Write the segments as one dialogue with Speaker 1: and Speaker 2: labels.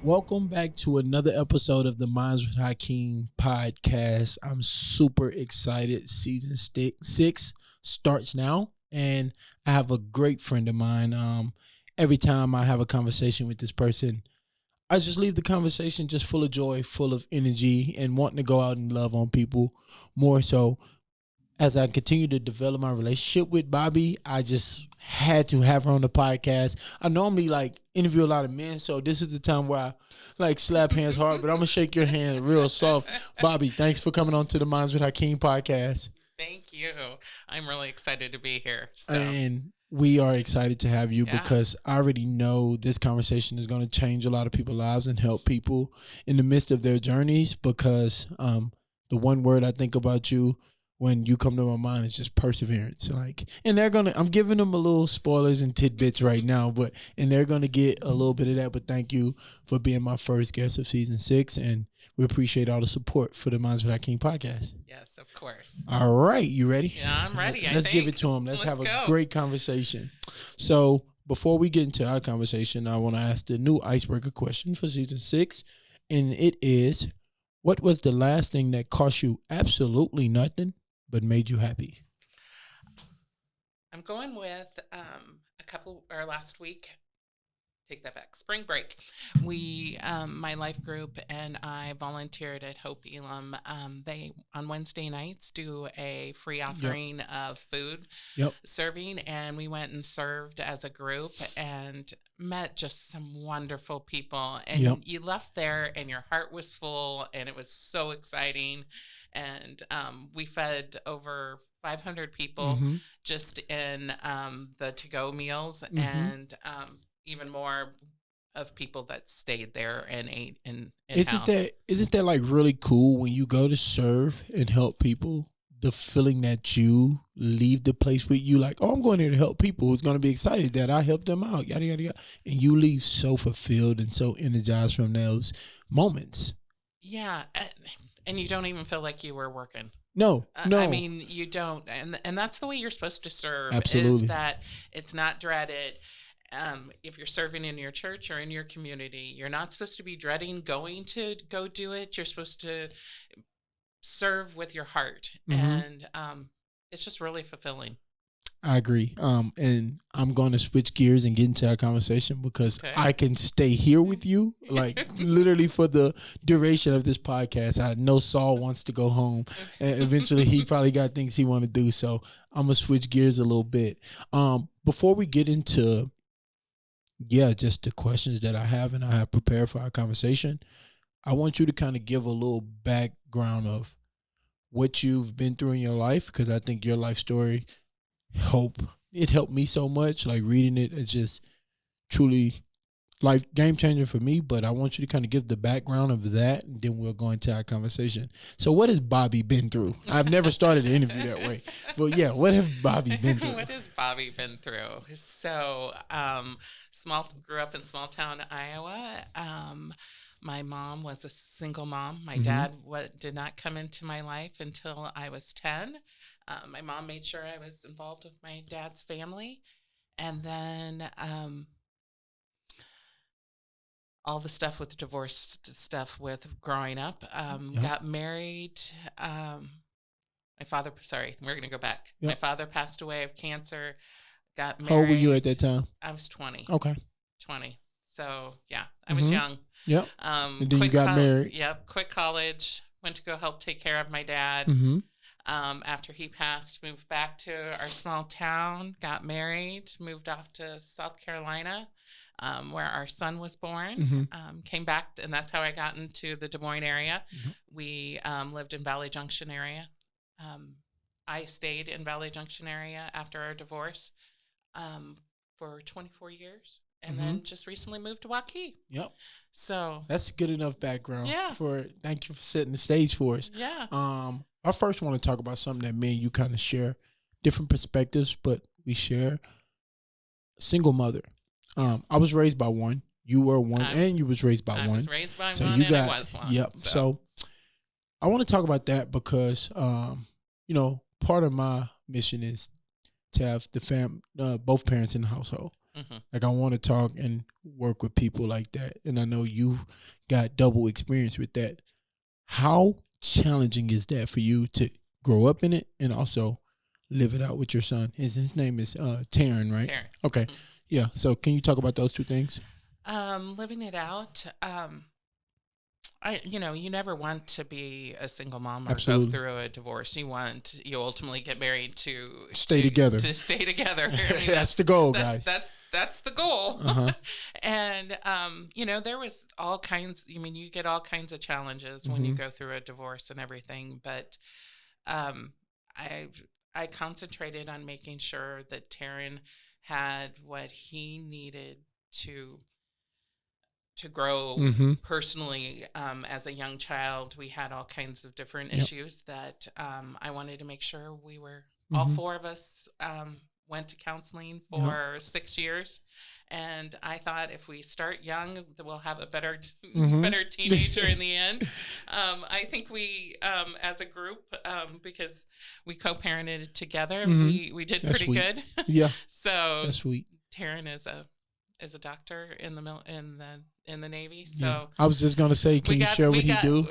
Speaker 1: Welcome back to another episode of the Minds with Hakeem podcast. I'm super excited. Season 6 starts now, and I have a great friend of mine. Every time I have a conversation with this person, I just leave the conversation just full of joy, full of energy, and wanting to go out and love on people more so as I continue to develop my relationship with Bobby, I just had to have her on the podcast. I normally like interview a lot of men, so this is the time where I like slap hands hard, but I'm gonna shake your hand real soft. Bobby, thanks for coming on to the Minds with Hakeem podcast.
Speaker 2: Thank you. I'm really excited to be here.
Speaker 1: And we are excited to have you
Speaker 2: Yeah.
Speaker 1: because I already know this conversation is going to change a lot of people's lives and help people in the midst of their journeys because the one word I think about you when you come to my mind is just perseverance. And I'm giving them a little spoilers and tidbits right now, and they're gonna get a little bit of that. But thank you for being my first guest of season 6, and we appreciate all the support for the Minds with Our King podcast.
Speaker 2: Yes, of course.
Speaker 1: All right, you ready?
Speaker 2: Yeah, I'm ready.
Speaker 1: Let's give it to him. Let's have a
Speaker 2: go.
Speaker 1: great conversation. So before we get into our conversation, I want to ask the new icebreaker question for season 6, and it is, what was the last thing that cost you absolutely nothing but made you happy?
Speaker 2: I'm going with last week. Take that back. Spring break. We, my life group and I volunteered at Hope Elam. They, on Wednesday nights, do a free offering of food serving. And we went and served as a group and met just some wonderful people. And you left there and your heart was full and it was so exciting. And we fed over 500 people just in the to-go meals and even more of people that stayed there and ate in house.
Speaker 1: Isn't that like really cool when you go to serve and help people? The feeling that you leave the place with, you like, oh, I'm going here to help people who's going to be excited that I helped them out, yada yada yada, and you leave so fulfilled and so energized from those moments.
Speaker 2: Yeah, and you don't even feel like you were working.
Speaker 1: No.
Speaker 2: I mean, you don't, and that's the way you're supposed to serve.
Speaker 1: Absolutely.
Speaker 2: Is that it's not dreaded. If you're serving in your church or in your community, you're not supposed to be dreading going to go do it. You're supposed to serve with your heart, and it's just really fulfilling.
Speaker 1: I agree. And I'm going to switch gears and get into our conversation because I can stay here with you, like literally for the duration of this podcast. I know Saul wants to go home, and eventually he probably got things he want to do. So I'm gonna switch gears a little bit. Before we get into just the questions that I have and I have prepared for our conversation, I want you to kind of give a little background of what you've been through in your life, because I think your life story helped me so much. Like reading it, it's just truly life game changer for me. But I want you to kind of give the background of that, and then we'll go into our conversation. So what has Bobby been through? I've never started an interview that way, but yeah, what have Bobby been through?
Speaker 2: What has Bobby been through? So, grew up in small town Iowa. My mom was a single mom. My dad did not come into my life until I was 10. My mom made sure I was involved with my dad's family. And then all the stuff with divorce stuff with growing up. Got married. My father, we're going to go back. My father passed away of cancer. Got married.
Speaker 1: How old were you at that time?
Speaker 2: I was 20.
Speaker 1: Okay.
Speaker 2: 20. So, yeah, I was young.
Speaker 1: Yep. And then you got married.
Speaker 2: Yep. Quit college. Went to go help take care of my dad. After he passed, moved back to our small town, got married, moved off to South Carolina, where our son was born. Came back, and that's how I got into the Des Moines area. We lived in Valley Junction area. I stayed in Valley Junction area after our divorce for 24 years. And then just recently moved to Waukee.
Speaker 1: Yep.
Speaker 2: So
Speaker 1: that's good enough background.
Speaker 2: Yeah.
Speaker 1: Thank you for setting the stage for us.
Speaker 2: Yeah.
Speaker 1: I first want to talk about something that me and you kind of share, different perspectives, but we share. Single mother. I was raised by one. You were one, and you was raised by one.
Speaker 2: I was raised by one, and I was one.
Speaker 1: Yep. So I want to talk about that because, part of my mission is to have both parents in the household.
Speaker 2: Mm-hmm.
Speaker 1: Like I want to talk and work with people like that. And I know you've got double experience with that. How challenging is that for you to grow up in it and also live it out with your son? His name is Taryn, right?
Speaker 2: Taryn.
Speaker 1: Okay.
Speaker 2: Mm-hmm.
Speaker 1: Yeah. So can you talk about those two things?
Speaker 2: Living it out. You never want to be a single mom or go
Speaker 1: Absolutely.
Speaker 2: through a divorce. You ultimately get married to
Speaker 1: Stay together.
Speaker 2: to stay together. I mean,
Speaker 1: That's the goal,
Speaker 2: that's
Speaker 1: guys.
Speaker 2: that's the goal.
Speaker 1: Uh-huh.
Speaker 2: And there was all kinds. I mean, you get all kinds of challenges when you
Speaker 1: Mhm.
Speaker 2: go through a divorce and everything. But um, I I concentrated on making sure that Taryn had what he needed to grow
Speaker 1: Mhm.
Speaker 2: personally. As a young child, we had all kinds of different
Speaker 1: Yep.
Speaker 2: issues that I wanted to make sure we were, all
Speaker 1: Mhm.
Speaker 2: four of us went to counseling
Speaker 1: Yep.
Speaker 2: for 6 years. And I thought if we start young, that we'll have a better,
Speaker 1: Mhm.
Speaker 2: better teenager in the end. I think we, as a group, because we co-parented together,
Speaker 1: Mhm.
Speaker 2: we did
Speaker 1: That's
Speaker 2: pretty
Speaker 1: sweet.
Speaker 2: good.
Speaker 1: Yeah,
Speaker 2: So
Speaker 1: that's sweet.
Speaker 2: Taryn is a doctor in the Navy.
Speaker 1: Yeah.
Speaker 2: So
Speaker 1: I was just gonna say, can you share
Speaker 2: we
Speaker 1: what he
Speaker 2: got
Speaker 1: do?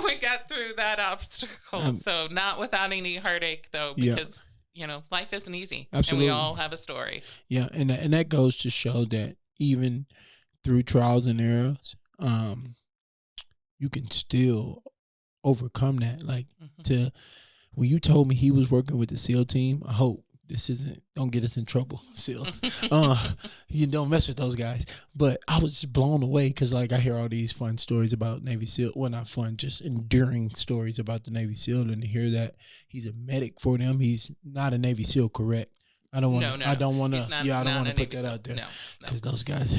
Speaker 2: we got through that obstacle.
Speaker 1: Um,
Speaker 2: So not without any heartache though,
Speaker 1: yeah,
Speaker 2: because life isn't easy, and we
Speaker 1: absolutely.
Speaker 2: all have a story.
Speaker 1: Yeah, and that goes to show that even through trials and errors, you can still overcome that. Like
Speaker 2: Hmm.
Speaker 1: to when you told me he was working with the SEAL team, I hope this isn't don't get us in trouble, SEALs. You don't mess with those guys. But I was just blown away because like I hear all these fun stories about Navy SEAL. Well, not fun, just enduring stories about the Navy SEAL, and to hear that he's a medic for them. He's not a Navy SEAL, correct? I don't want
Speaker 2: No,
Speaker 1: to.
Speaker 2: no,
Speaker 1: I
Speaker 2: no.
Speaker 1: don't want
Speaker 2: He's
Speaker 1: to. Yeah, I don't
Speaker 2: not
Speaker 1: want
Speaker 2: a
Speaker 1: to put
Speaker 2: Navy
Speaker 1: that
Speaker 2: SEAL.
Speaker 1: out there
Speaker 2: No, no.
Speaker 1: because those guys.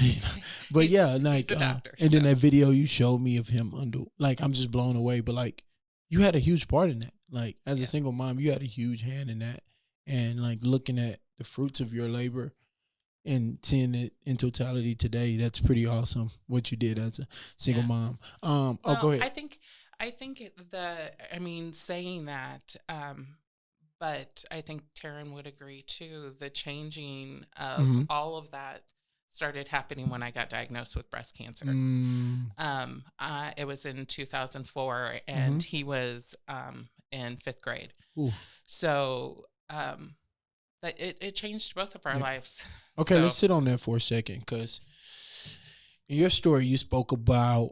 Speaker 1: But
Speaker 2: he's
Speaker 1: yeah, like,
Speaker 2: he's a doctor.
Speaker 1: and then
Speaker 2: So
Speaker 1: that video you showed me of him under, like, I'm just blown away. But like, you had a huge part in that. Like, as a
Speaker 2: yeah,
Speaker 1: single mom, you had a huge hand in that, and like looking at the fruits of your labor and seeing it in totality today, that's pretty awesome. What you did as a single
Speaker 2: yeah.
Speaker 1: mom. Oh, go
Speaker 2: Well,
Speaker 1: ahead.
Speaker 2: I think I mean, saying that, but I think Taryn would agree too. The changing of
Speaker 1: Mm-hmm.
Speaker 2: all of that started happening when I got diagnosed with breast cancer.
Speaker 1: Mm.
Speaker 2: It was in 2004,
Speaker 1: Mm-hmm.
Speaker 2: and he was in fifth grade.
Speaker 1: Ooh.
Speaker 2: So it changed both of our
Speaker 1: Yeah.
Speaker 2: lives.
Speaker 1: Okay, let's
Speaker 2: So
Speaker 1: sit on that for a second, because in your story you spoke about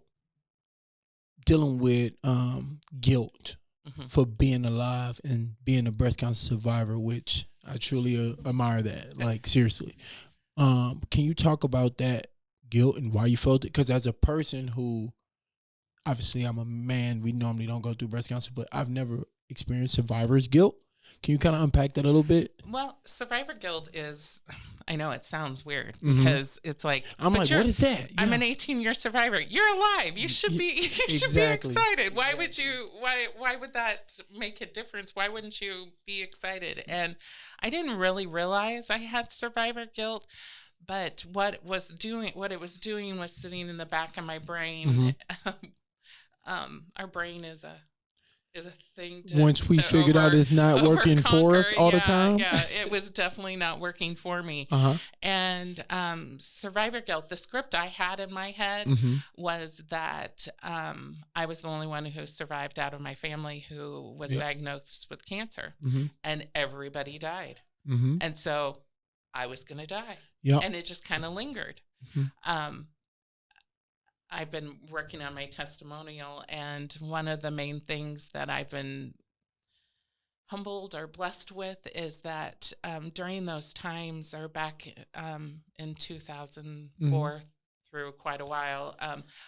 Speaker 1: dealing with guilt
Speaker 2: mhm.
Speaker 1: for being alive and being a breast cancer survivor, which I truly admire that. Like seriously, can you talk about that guilt and why you felt it? Because as a person who, obviously, I'm a man, we normally don't go through breast cancer, but I've never experienced survivor's guilt. Can you kind of unpack that a little bit?
Speaker 2: Well, survivor guilt is, I know it sounds weird
Speaker 1: Mm-hmm.
Speaker 2: because it's like,
Speaker 1: I'm
Speaker 2: but
Speaker 1: like, what is that?
Speaker 2: I'm
Speaker 1: Yeah.
Speaker 2: an 18-year survivor. You're alive. You should be you should be
Speaker 1: Exactly.
Speaker 2: excited. Why would you why would that make a difference? Why wouldn't you be excited? And I didn't really realize I had survivor guilt, but what it was doing was sitting in the back of my brain.
Speaker 1: Mm-hmm.
Speaker 2: Our brain is a thing
Speaker 1: Once we
Speaker 2: to
Speaker 1: figured out it's not
Speaker 2: over
Speaker 1: working for us
Speaker 2: conquer.
Speaker 1: all the
Speaker 2: Yeah,
Speaker 1: time.
Speaker 2: yeah, it was definitely not working for me.
Speaker 1: Uh huh.
Speaker 2: And survivor guilt, the script I had in my head
Speaker 1: Mm-hmm.
Speaker 2: was that I was the only one who survived out of my family who was
Speaker 1: Yep.
Speaker 2: diagnosed with cancer,
Speaker 1: Mm-hmm.
Speaker 2: and everybody died.
Speaker 1: Mm-hmm.
Speaker 2: And so I was going to die.
Speaker 1: Yep.
Speaker 2: And it just kind of lingered.
Speaker 1: Mm-hmm.
Speaker 2: Um, I've been working on my testimonial, and one of the main things that I've been humbled or blessed with is that during those times, or back in 2004
Speaker 1: Mm-hmm.
Speaker 2: through quite a while,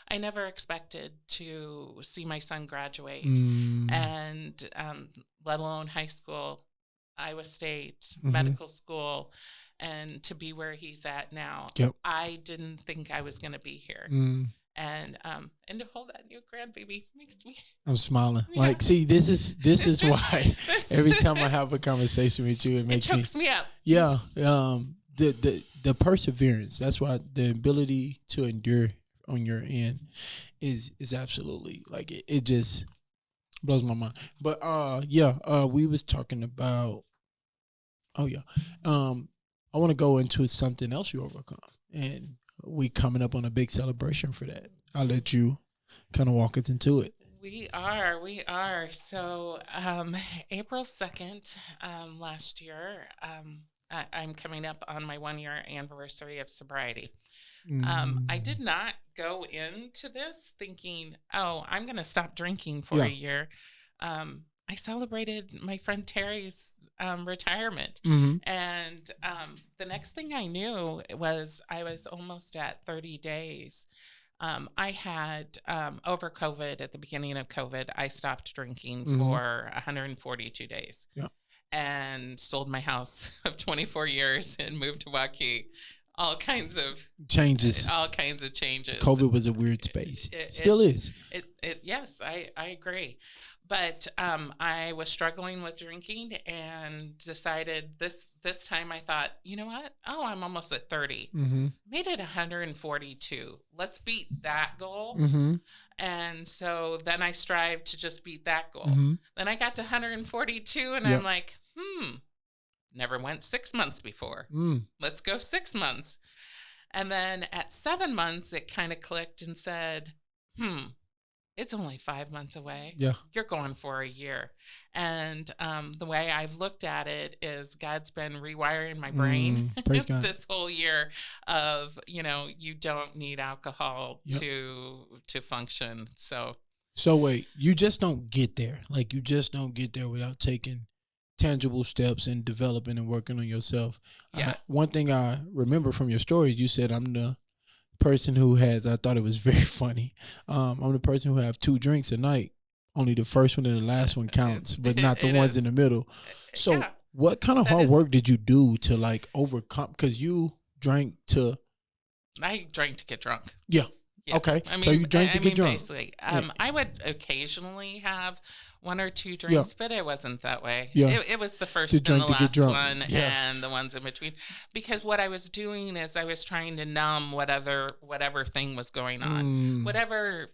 Speaker 2: I never expected to see my son graduate,
Speaker 1: Mm-hmm.
Speaker 2: and let alone high school, Iowa State,
Speaker 1: Mm-hmm.
Speaker 2: medical school, and to be where he's at now.
Speaker 1: Yep.
Speaker 2: I didn't think I was going to be here.
Speaker 1: Mm.
Speaker 2: And to hold that new grandbaby makes me,
Speaker 1: I'm smiling.
Speaker 2: yeah.
Speaker 1: Like, see, this is why
Speaker 2: This-
Speaker 1: every time I have a conversation with you, it
Speaker 2: it
Speaker 1: makes me.
Speaker 2: chokes me up.
Speaker 1: Yeah. The perseverance. That's why the ability to endure on your end is absolutely like it just blows my mind. But yeah, we was talking about, oh yeah. Um I want to go into something else you overcome, and we coming up on a big celebration for that. I'll let you kind of walk us into it.
Speaker 2: We are. So, April 2nd, last year, I'm coming up on my 1 year anniversary of sobriety. I did
Speaker 1: Mm.
Speaker 2: not go into this thinking, oh, I'm going to stop drinking for a
Speaker 1: Yeah.
Speaker 2: year. I celebrated my friend Terry's retirement.
Speaker 1: Mm-hmm.
Speaker 2: And the next thing I knew was I was almost at 30 days. I had, over COVID, at the beginning of COVID, I stopped drinking
Speaker 1: Mm-hmm.
Speaker 2: for 142 days
Speaker 1: Yeah.
Speaker 2: and sold my house of 24 years and moved to Waukee. All kinds of
Speaker 1: Changes.
Speaker 2: all kinds of changes.
Speaker 1: COVID was a weird space.
Speaker 2: It,
Speaker 1: Still is.
Speaker 2: yes, I agree. But I was struggling with drinking and decided this time I thought, you know what? Oh, I'm almost at 30.
Speaker 1: Mm-hmm.
Speaker 2: Made it 142. Let's beat that goal.
Speaker 1: Mm-hmm.
Speaker 2: And so then I strived to just beat that goal.
Speaker 1: Mm-hmm.
Speaker 2: Then I got to 142 and
Speaker 1: Yep.
Speaker 2: I'm like, never went 6 months before.
Speaker 1: Mm.
Speaker 2: Let's go 6 months. And then at 7 months, it kind of clicked and said, it's only 5 months away.
Speaker 1: Yeah.
Speaker 2: You're going for a year. And the way I've looked at it is God's been rewiring my brain
Speaker 1: Praise God.
Speaker 2: this whole year of, you don't need alcohol
Speaker 1: Yep.
Speaker 2: to function. So
Speaker 1: wait, you just don't get there. Like, you just don't get there without taking tangible steps and developing and working on yourself.
Speaker 2: Yeah.
Speaker 1: One thing I remember from your story, you said, I'm the person who has, I thought it was very funny. I'm the person who have 2 drinks a night. Only the first one and the last one counts, but not the ones in the middle. So
Speaker 2: Yeah.
Speaker 1: what kind of
Speaker 2: That
Speaker 1: hard
Speaker 2: is-
Speaker 1: work did you do to like overcome? Because you drank to,
Speaker 2: I drank to get drunk.
Speaker 1: yeah.
Speaker 2: Yeah.
Speaker 1: Okay. So you drank to get drunk.
Speaker 2: Basically,
Speaker 1: Yeah.
Speaker 2: I would occasionally have 1 or 2 drinks, but it wasn't that way.
Speaker 1: Yeah.
Speaker 2: It was the first
Speaker 1: To
Speaker 2: and
Speaker 1: drink
Speaker 2: the
Speaker 1: to get
Speaker 2: last
Speaker 1: drunk.
Speaker 2: one
Speaker 1: Yeah.
Speaker 2: and the ones in between. Because what I was doing is I was trying to numb whatever thing was going on. Whatever,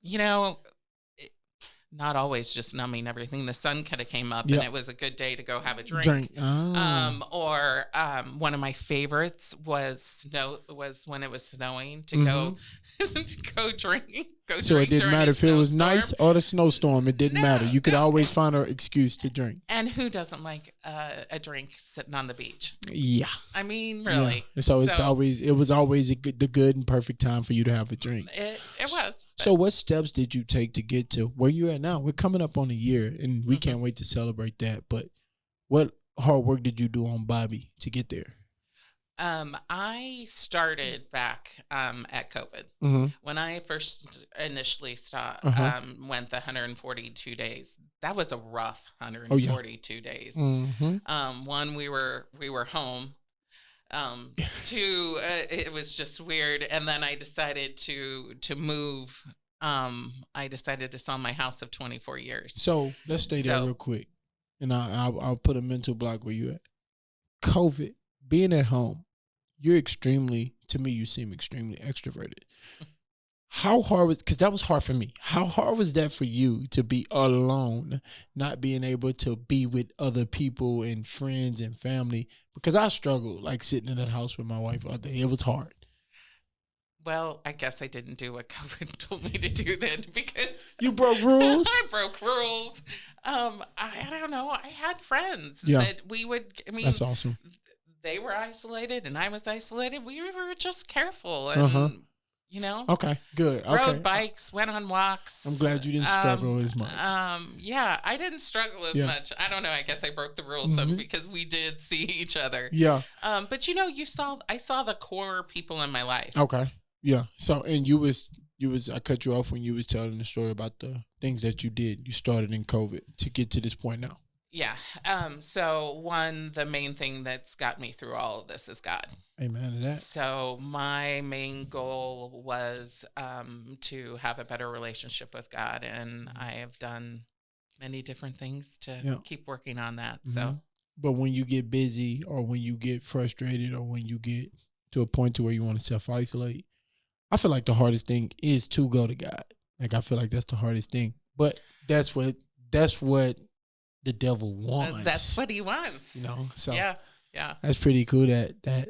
Speaker 2: it- not always just numbing everything. The sun could have came up and it was a good day to go have a drink. Or one of my favorites was when it was snowing to go go drink.
Speaker 1: So it didn't matter if it was nice or the snowstorm. It didn't matter. You could always find an excuse to drink.
Speaker 2: And who doesn't like a drink sitting on the beach?
Speaker 1: Yeah.
Speaker 2: I mean, really.
Speaker 1: Yeah. So it was always the good and perfect time for you to have a drink.
Speaker 2: It was.
Speaker 1: So what steps did you take to get to where you're at now? We're coming up on a year, and we can't wait to celebrate that. But what hard work did you do on Bobbi to get there?
Speaker 2: I started back at COVID. When I first initially went the 142 days. That was a rough 142 days. One, we were home. 2, it was just weird. And then I decided to move. I decided to sell my house of 24 years.
Speaker 1: So let's stay there real quick, and I'll put a mental block where you at. COVID, being at home, to me, you seem extremely extroverted. How hard because that was hard for me. How hard was that for you to be alone, not being able to be with other people and friends and family? Because I struggled, like sitting in that house with my wife all day. It was hard.
Speaker 2: Well, I guess I didn't do what COVID told me to do then because
Speaker 1: you broke rules.
Speaker 2: I broke rules. I don't know. I had friends that we would. I mean,
Speaker 1: that's awesome.
Speaker 2: They were isolated and I was isolated. We were just careful and
Speaker 1: Okay, good.
Speaker 2: Rode bikes, went on walks.
Speaker 1: I'm glad you didn't struggle as much.
Speaker 2: Yeah, I didn't struggle as much. I don't know. I guess I broke the rules because we did see each other.
Speaker 1: Yeah.
Speaker 2: But I saw the core people in my life.
Speaker 1: Okay. Yeah. So, and you was, I cut you off when you was telling the story about the things that you did. You started in COVID to get to this point now.
Speaker 2: Yeah. So the main thing that's got me through all of this is God.
Speaker 1: Amen to that.
Speaker 2: So my main goal was to have a better relationship with God, and I have done many different things to keep working on that. So,
Speaker 1: but when you get busy, or when you get frustrated, or when you get to a point to where you want to self-isolate, I feel like the hardest thing is to go to God. Like, I feel like that's the hardest thing. But that's what the devil wants.
Speaker 2: That's what he wants.
Speaker 1: So
Speaker 2: yeah. Yeah.
Speaker 1: That's pretty cool that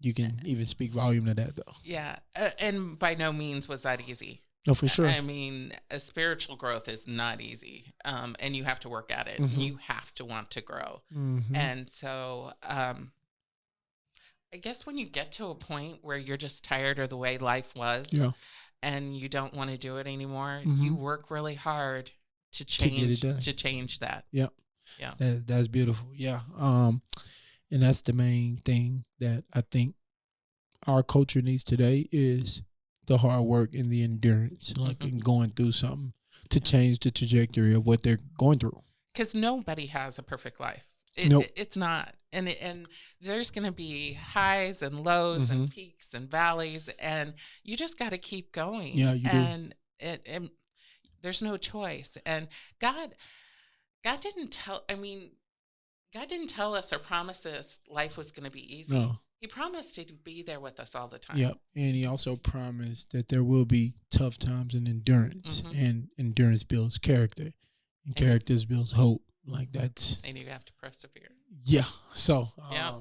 Speaker 1: you can even speak volume to that, though.
Speaker 2: Yeah. And by no means was that easy.
Speaker 1: No, for sure.
Speaker 2: I mean, a spiritual growth is not easy, and you have to work at it.
Speaker 1: Mm-hmm.
Speaker 2: You have to want to grow.
Speaker 1: Mm-hmm.
Speaker 2: And so I guess when you get to a point where you're just tired of the way life was,
Speaker 1: Yeah.
Speaker 2: and you don't want to do it anymore,
Speaker 1: Mm-hmm.
Speaker 2: you work really hard to
Speaker 1: To get it
Speaker 2: change
Speaker 1: done.
Speaker 2: that.
Speaker 1: Yeah.
Speaker 2: Yeah.
Speaker 1: That's beautiful. Yeah. And that's the main thing that I think our culture needs today is the hard work and the endurance, like in going through something to change the trajectory of what they're going through.
Speaker 2: Because nobody has a perfect life.
Speaker 1: Nope.
Speaker 2: It's not. And there's going to be highs and lows
Speaker 1: Mm-hmm.
Speaker 2: and peaks and valleys, and you just got to keep going.
Speaker 1: Yeah, you do.
Speaker 2: And there's no choice. And God didn't tell. I mean, God didn't tell us or promise us life was going to be easy.
Speaker 1: No.
Speaker 2: He promised He'd be there with us all the time.
Speaker 1: Yep. And he also promised that there will be tough times and endurance.
Speaker 2: Mm-hmm.
Speaker 1: And endurance builds character. And character builds hope. Like that's.
Speaker 2: And you have to persevere.
Speaker 1: Yeah. So.
Speaker 2: Yeah.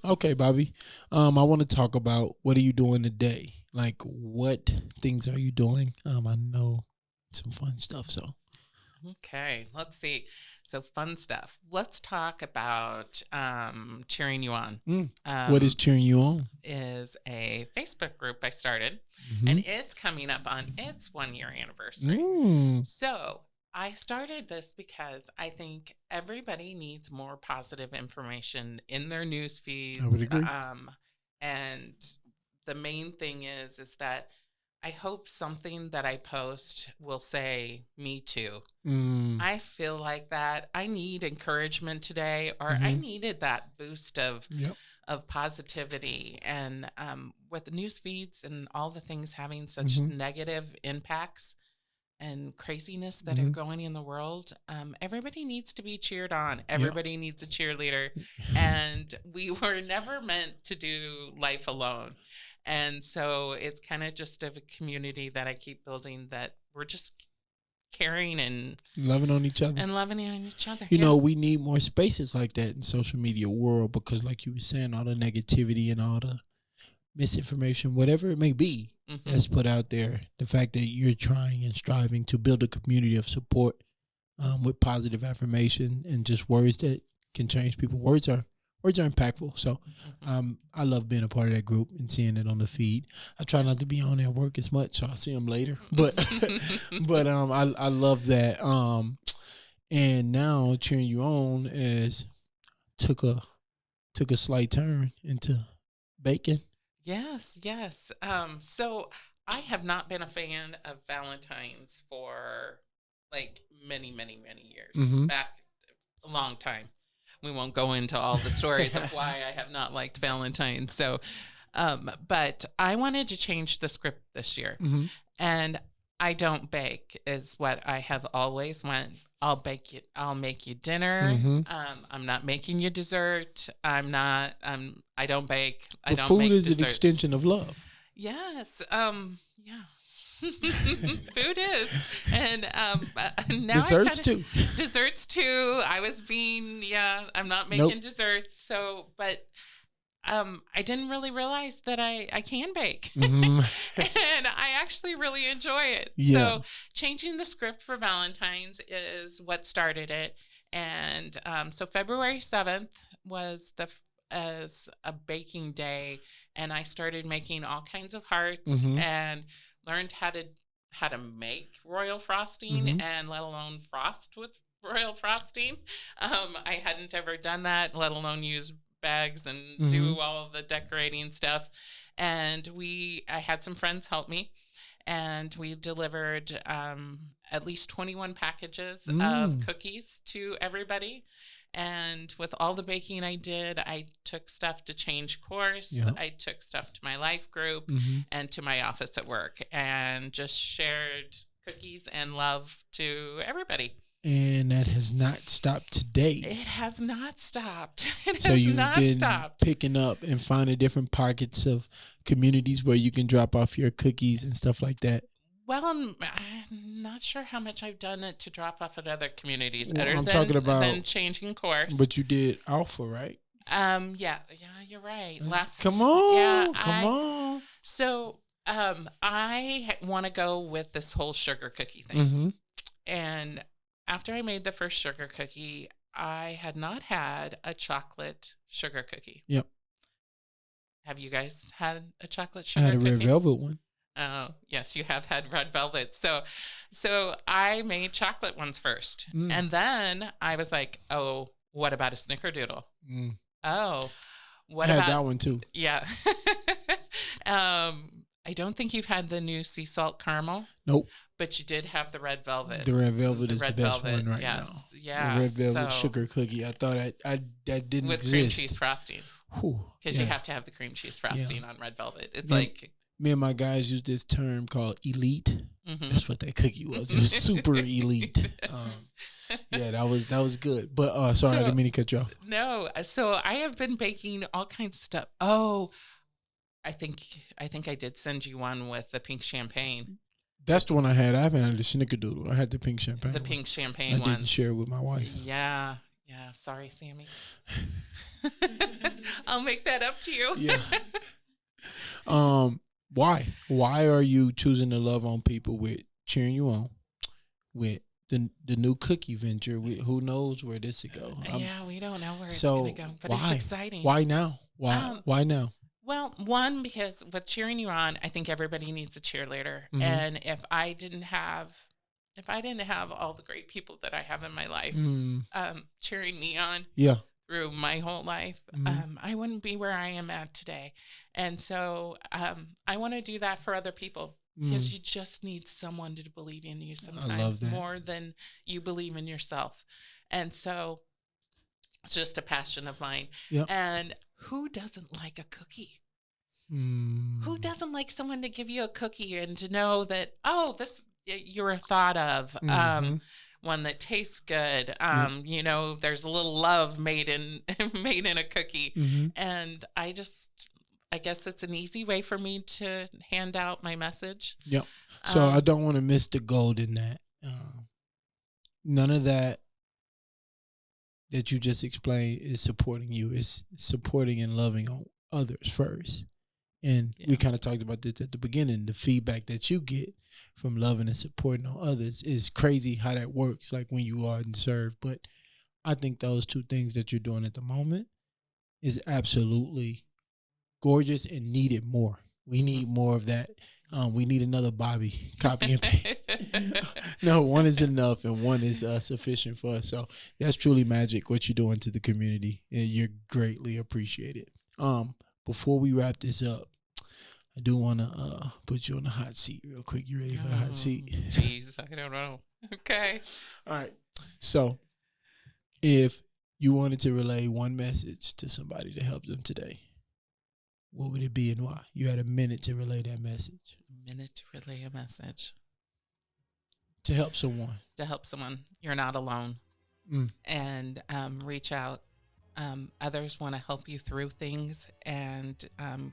Speaker 1: Okay, Bobbi. I want to talk about what are you doing today? Like, what things are you doing? I know some fun stuff. So.
Speaker 2: Okay, let's see. So fun stuff. Let's talk about cheering you on.
Speaker 1: What is cheering you on?
Speaker 2: Is a Facebook group I started,
Speaker 1: Mm-hmm.
Speaker 2: and it's coming up on its 1-year anniversary. So I started this because I think everybody needs more positive information in their news feeds.
Speaker 1: I would agree.
Speaker 2: And the main thing is that I hope something that I post will say me too. I feel like that. I need encouragement today, or I needed that boost of positivity. And with the news feeds and all the things having such negative impacts and craziness that are going in the world, everybody needs to be cheered on. Everybody needs a cheerleader. And we were never meant to do life alone. And so it's kind of just a community that I keep building, that we're just caring and
Speaker 1: loving on each other. You know, we need more spaces like that in social media world, because like you were saying, all the negativity and all the misinformation, whatever it may be, that's put out there. The fact that you're trying and striving to build a community of support with positive affirmation and just words that can change people. Words are impactful. So I love being a part of that group and seeing it on the feed. I try not to be on at work as much, so I'll see them later. But I love that. And now cheering you on is took a slight turn into bacon.
Speaker 2: Yes. So I have not been a fan of Valentine's for like many years. Back a long time. We won't go into all the stories of why I have not liked Valentine's. So, but I wanted to change the script this year. And I don't bake is what I have always went. I'll bake you. I'll make you dinner. I'm not making you dessert. I don't bake. I don't
Speaker 1: food
Speaker 2: make
Speaker 1: is
Speaker 2: desserts.
Speaker 1: An extension of love.
Speaker 2: Yes. Yeah. Food is, and now
Speaker 1: desserts too.
Speaker 2: Desserts too. I was being I'm not making desserts. So, but I didn't really realize that I can bake, and I actually really enjoy it. So, changing the script for Valentine's is what started it, and so February 7th was as a baking day, and I started making all kinds of hearts and learned how to make royal frosting and let alone frost with royal frosting. I hadn't ever done that, let alone use bags and do all of the decorating stuff. And I had some friends help me, and we delivered at least 21 packages of cookies to everybody. And with all the baking I did, I took stuff to change course. I took stuff to my life group and to my office at work, and just shared cookies and love to everybody.
Speaker 1: And that has not stopped today.
Speaker 2: It has not stopped.
Speaker 1: So you've been picking up and finding different pockets of communities where you can drop off your cookies and stuff like that.
Speaker 2: Well, I'm not sure how much I've done it to drop off at other communities.
Speaker 1: Well, I'm talking about
Speaker 2: than changing course.
Speaker 1: But you did Alpha, right?
Speaker 2: Yeah, you're right.
Speaker 1: Come on,
Speaker 2: yeah,
Speaker 1: come on.
Speaker 2: So, I want to go with this whole sugar cookie thing.
Speaker 1: Mm-hmm.
Speaker 2: And after I made the first sugar cookie, I had not had a chocolate sugar cookie.
Speaker 1: Yep.
Speaker 2: Have you guys had a chocolate
Speaker 1: I
Speaker 2: sugar
Speaker 1: had a
Speaker 2: cookie?
Speaker 1: red velvet one.
Speaker 2: Oh, yes, you have had red velvet. So I made chocolate ones first. And then I was like, oh, what about a snickerdoodle? Oh, what
Speaker 1: I
Speaker 2: about
Speaker 1: had that one too.
Speaker 2: Yeah. I don't think you've had the new sea salt caramel.
Speaker 1: Nope.
Speaker 2: But you did have the red velvet.
Speaker 1: The red velvet is the best one right now.
Speaker 2: Yeah.
Speaker 1: The red velvet sugar cookie. I thought that didn't
Speaker 2: with
Speaker 1: exist.
Speaker 2: Cream cheese frosting. Because you have to have the cream cheese frosting on red velvet. It's
Speaker 1: me and my guys use this term called elite. That's what that cookie was. It was super elite. Yeah, that was good. But sorry, I didn't mean to cut you off.
Speaker 2: No, so I have been baking all kinds of stuff. Oh, I think I did send you one with the pink champagne.
Speaker 1: That's the one I had. I haven't had the snickerdoodle. I had the pink champagne.
Speaker 2: The pink champagne one.
Speaker 1: I didn't share it with my wife.
Speaker 2: Yeah. Sorry, Sammy. I'll make that up to you.
Speaker 1: Yeah. Why? Why are you choosing to love on people with cheering you on, with the new cookie venture? Who knows where this will go?
Speaker 2: Yeah, we don't know where it's going to go, but it's exciting.
Speaker 1: Why now? Why now?
Speaker 2: Well, one, because with cheering you on, I think everybody needs a cheerleader. And if I didn't have all the great people that I have in my life cheering me on through my whole life, I wouldn't be where I am at today. And so I want to do that for other people because you just need someone to believe in you sometimes more than you believe in yourself. And so it's just a passion of mine. Yep. And who doesn't like a cookie? Who doesn't like someone to give you a cookie and to know that, oh, this you're thought of, one that tastes good. You know, there's a little love made in a cookie. And I guess it's an easy way for me to hand out my message.
Speaker 1: Yep. So I don't want to miss the gold in that. None of that you just explained is supporting you. It's supporting and loving on others first. And we kind of talked about this at the beginning. The feedback that you get from loving and supporting on others is crazy how that works, like when you are and serve. But I think those two things that you're doing at the moment is absolutely gorgeous and needed more. We need more of that. We need another Bobbi, copy and paste. No, one is enough and one is sufficient for us. So that's truly magic what you're doing to the community, and you're greatly appreciated. Before we wrap this up, I do want to put you on the hot seat real quick. You ready for the hot seat?
Speaker 2: Jeez, I don't know. Okay.
Speaker 1: All right. So if you wanted to relay one message to somebody to help them today, what would it be and why? You had a minute to relay that message.
Speaker 2: A minute to relay a message.
Speaker 1: To help someone.
Speaker 2: To help someone. You're not alone. And reach out. Others want to help you through things and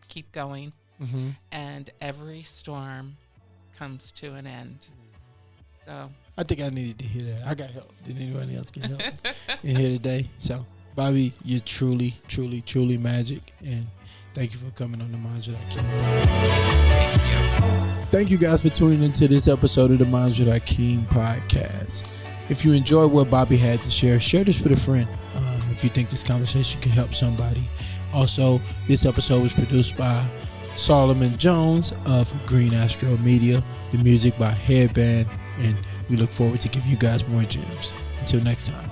Speaker 2: keep going. And every storm comes to an end. So
Speaker 1: I think I needed to hear that. I got help. Did anybody else get help in here today? So Bobbi, you're truly, truly, truly magic, and thank you for coming on the Minds With Akeem. Thank you guys for tuning into this episode of the Minds With Akeem podcast. If you enjoyed what Bobbi had to share this with a friend. If you think this conversation can help somebody. Also, this episode was produced by Solomon Jones of Green Astro Media. The music by Headband, and we look forward to giving you guys more gems. Until next time.